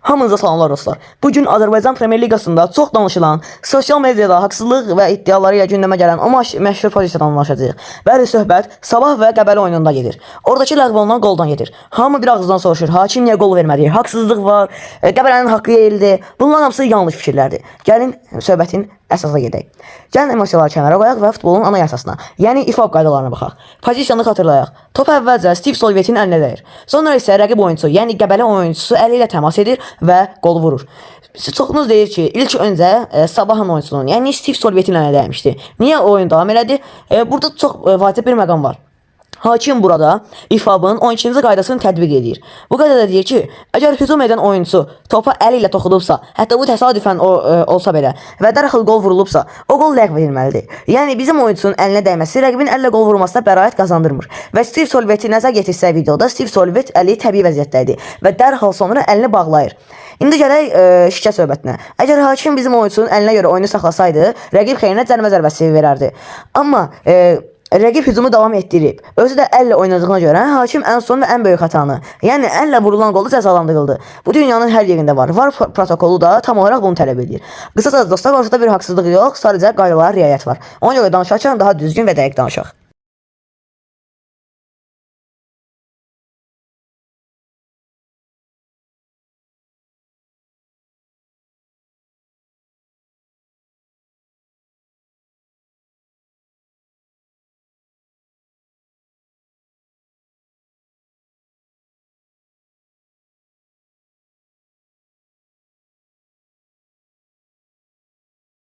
Hamınıza salamlar dostlar. Bugün Azərbaycan Premyer Liqasında çox danışılan, sosial mediada haqsızlıq və iddiaları ilə gündəmə gələn o məşhur pozisiyadan danışacağıq. Bəli, söhbət Sabah və Qəbələ oyununda gedir. Oradakı ləğv olunan qoldan gedir. Hamı bir ağızdan soruşur, hakim niyə qol vermədi? Haqsızlıq var, Qəbələnin haqqı yeyildi. Bunların hamısı yanlış fikirlərdir. Gəlin söhbətin əsasına gedək. Gəlin emosiyaları kənara qoyaq və futbolun ana əsasına, yəni İFAB qaydalarına baxaq. Pozisiyanı xatırlayaq. Top əvvəlcə Steve Solvetin əlinə dəyir. Sonra isə rəqib oyunçusu, yəni Qəbələ oyunçusu əli ilə təmas edir və qol vurur. Çoxunuz deyir ki, ilk öncə Sabahın oyunçusunun, yəni Steve Solvetin əlinə dəymişdi. Niyə oyun davam elədi? Burada çox vacib bir məqam var. Hakim burada İFAB-ın 12-ci qaydasını tətbiq edir. Bu qaydada deyir ki, əgər hücum edən oyunçu topa əli ilə toxunubsa, hətta bu təsadüfən olsa belə və dərhal qol vurulubsa, o qol ləğv edilməlidir. Yəni bizim oyunçunun əlinə dəyməsi rəqibin əllə qol vurmasına bəraət qazandırmır. Və Steve Solveti nəzər yetirsək videoda, Steve Solvet əli təbii vəziyyətdə idi və dərhal sonra əlini bağlayır. İndi gələk şikə söhbətinə. Əgər hakim bizim oyunçunun əlinə görə oyunu saxlasaydı, rəqib xeyrinə cərimə zərbəsi verərdi. Amma rəqib hücumu davam etdirib. Özü də əllə oynadığına görə hakim ən son və ən böyük xətanı, yəni əllə vurulan qolu cəzalandırıldı. Bu dünyanın hər yerində var. VAR protokolu da tam olaraq bunu tələb edir. Qısaca dostlar, ortada bir haqsızlıq yox, sadəcə qaydalara riayət var. Ona görə danışarkən daha düzgün və dəqiq danışaq.